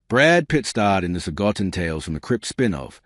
Brad Pitt starred in the forgotten Tales from the Crypt spin-off.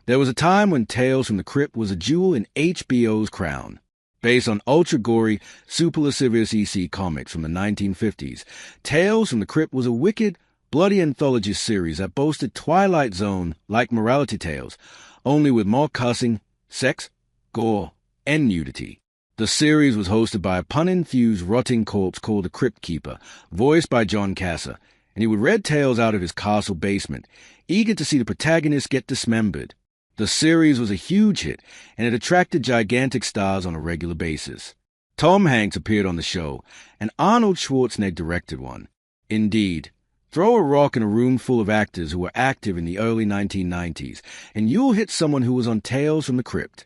There was a time when Tales from the Crypt was a jewel in HBO's crown. Based on ultra-gory, super lascivious EC comics from the 1950s, Tales from the Crypt was a wicked, bloody anthology series that boasted Twilight Zone-like morality tales, only with more cussing, sex, gore, and nudity. The series was hosted by a pun-infused rotting corpse called the Crypt Keeper, voiced by John Casser, and he would read tales out of his castle basement, eager to see the protagonist get dismembered. The series was a huge hit, and it attracted gigantic stars on a regular basis. Tom Hanks appeared on the show, and Arnold Schwarzenegger directed one. Indeed, throw a rock in a room full of actors who were active in the early 1990s, and you'll hit someone who was on Tales from the Crypt.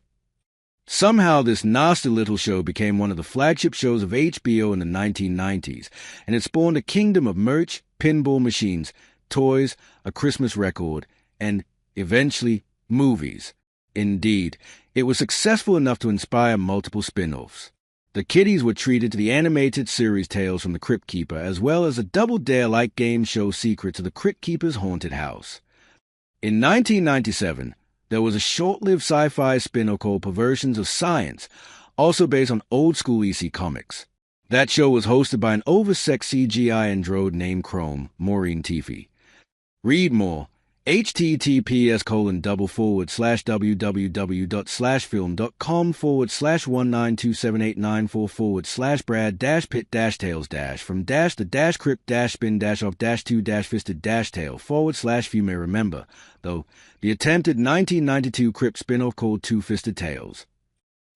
Somehow this nasty little show became one of the flagship shows of HBO in the 1990s, and it spawned a kingdom of merch, pinball machines, toys, a Christmas record, and, eventually, movies. Indeed, it was successful enough to inspire multiple spin-offs. The kiddies were treated to the animated series Tales from the Crypt Keeper, as well as a double-dare-like game show Secret to the Crypt Keeper's haunted house. In 1997, there was a short-lived sci-fi spin-off called Perversions of Science, also based on old-school EC comics. That show was hosted by an oversexed CGI android named Chrome, Maureen Teefy. Read more. https://www.slashfilm.com/1927894/brad-pit-tales-from-the-dash-crypt-spin-off-2-fisted-tale/. Though, the attempted 1992 Crypt spin-off called Two-Fisted Tales.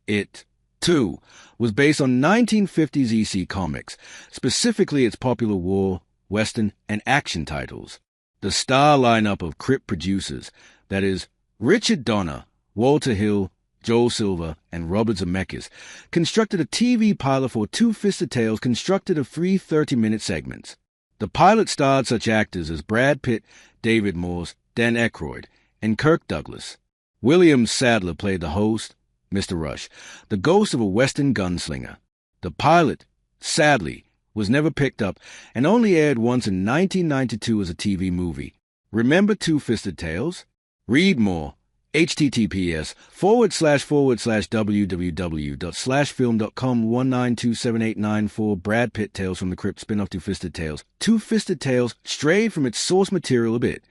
It, too, was based on 1950s EC comics, specifically its popular war, western, and action titles. The star lineup of Crypt producers, that is, Richard Donner, Walter Hill, Joel Silver, and Robert Zemeckis, constructed a TV pilot for Two-Fisted Tales constructed of 3 30-minute segments. The pilot starred such actors as Brad Pitt, David Morse, Dan Aykroyd, and Kirk Douglas. William Sadler played the host, Mr. Rush, the ghost of a Western gunslinger. The pilot, sadly, was never picked up and only aired once in 1992 as a TV movie. Remember Two-Fisted Tales? Read more. https://www.slashfilm.com/1927894 Brad Pitt Tales from the Crypt spin-off Two-Fisted Tales. Two-Fisted Tales strayed from its source material a bit,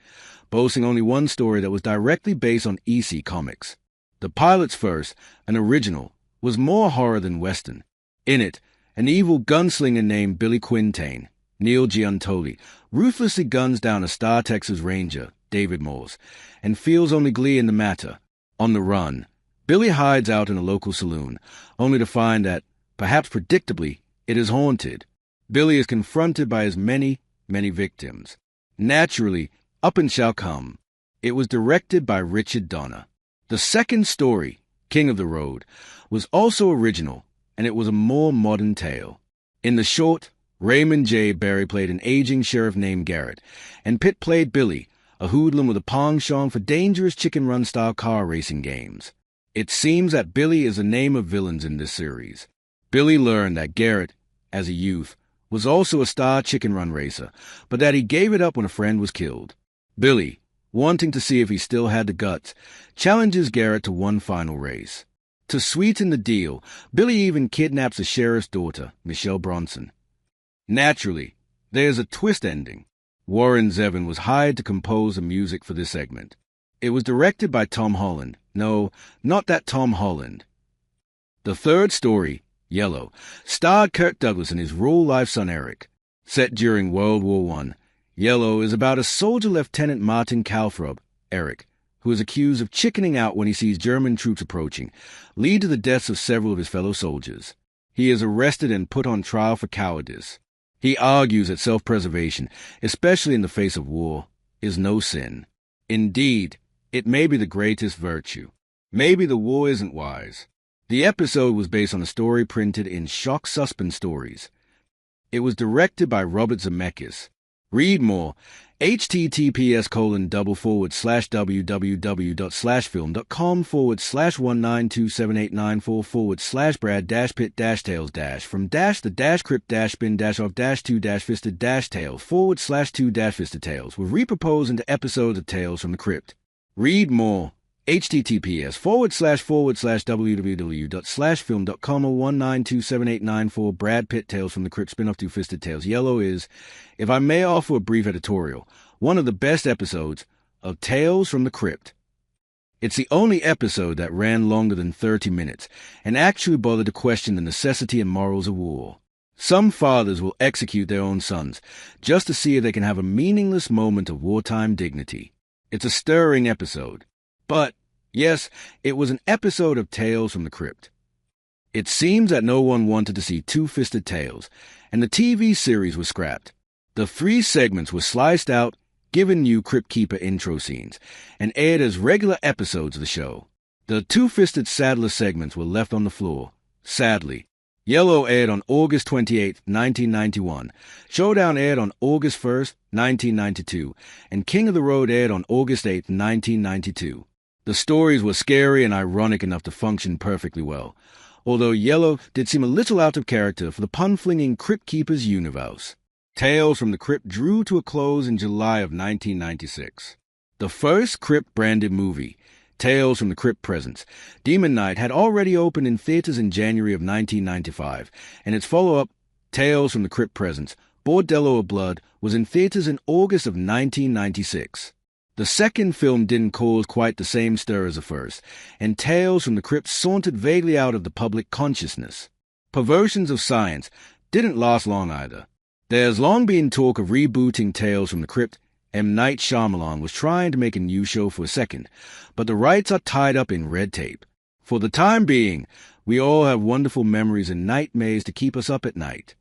boasting only one story that was directly based on EC comics. The pilot's first, an original, was more horror than Western. In it, an evil gunslinger named Billy Quintain, Neil Giuntoli, ruthlessly guns down a Star Texas Ranger, David Morse, and feels only glee in the matter. On the run, Billy hides out in a local saloon, only to find that, perhaps predictably, it is haunted. Billy is confronted by his many, many victims. Naturally, up and shall come. It was directed by Richard Donner. The second story, King of the Road, was also original, and it was a more modern tale. In the short, Raymond J. Barry played an aging sheriff named Garrett, and Pitt played Billy, a hoodlum with a penchant for dangerous chicken run-style car racing games. It seems that Billy is the name of villains in this series. Billy learned that Garrett, as a youth, was also a star chicken run racer, but that he gave it up when a friend was killed. Billy, wanting to see if he still had the guts, challenges Garrett to one final race. To sweeten the deal, Billy even kidnaps the sheriff's daughter, Michelle Bronson. Naturally, there's a twist ending. Warren Zevon was hired to compose the music for this segment. It was directed by Tom Holland. No, not that Tom Holland. The third story, Yellow, starred Kirk Douglas and his real-life son Eric. Set during World War I, Yellow is about a soldier Lieutenant Martin Calthrob, Eric, who is accused of chickening out when he sees German troops approaching, lead to the deaths of several of his fellow soldiers. He is arrested and put on trial for cowardice. He argues that self-preservation, especially in the face of war, is no sin. Indeed, it may be the greatest virtue. Maybe the war isn't wise. The episode was based on a story printed in Shock Suspense Stories. It was directed by Robert Zemeckis. Read more. https://www.slashfilm.com/brad-pitt-tales- from -the-crypt-bin-of-2-fisted tales /fisted were repurposed into episodes of Tales from the Crypt. Read more. https://www.slashfilm.com/1927894 Brad Pitt Tales from the Crypt spin-off Two Fisted Tales. Yellow is, if I may offer a brief editorial, one of the best episodes of Tales from the Crypt. It's the only episode that ran longer than 30 minutes and actually bothered to question the necessity and morals of war. Some fathers will execute their own sons just to see if they can have a meaningless moment of wartime dignity. It's a stirring episode. But, yes, it was an episode of Tales from the Crypt. It seems that no one wanted to see Two-Fisted Tales, and the TV series was scrapped. The 3 segments were sliced out, given new Crypt Keeper intro scenes, and aired as regular episodes of the show. The Two-Fisted Saddler segments were left on the floor, sadly. Yellow aired on August 28, 1991. Showdown aired on August 1, 1992, and King of the Road aired on August 8, 1992. The stories were scary and ironic enough to function perfectly well, although Yellow did seem a little out of character for the pun-flinging Crypt Keeper's universe. Tales from the Crypt drew to a close in July of 1996. The first Crypt-branded movie, Tales from the Crypt Presents, Demon Knight, had already opened in theaters in January of 1995, and its follow-up, Tales from the Crypt Presents, Bordello of Blood, was in theaters in August of 1996. The second film didn't cause quite the same stir as the first, and Tales from the Crypt sauntered vaguely out of the public consciousness. Perversions of Science didn't last long either. There's long been talk of rebooting Tales from the Crypt. M. Night Shyamalan was trying to make a new show for a second, but the rights are tied up in red tape. For the time being, we all have wonderful memories and nightmares to keep us up at night.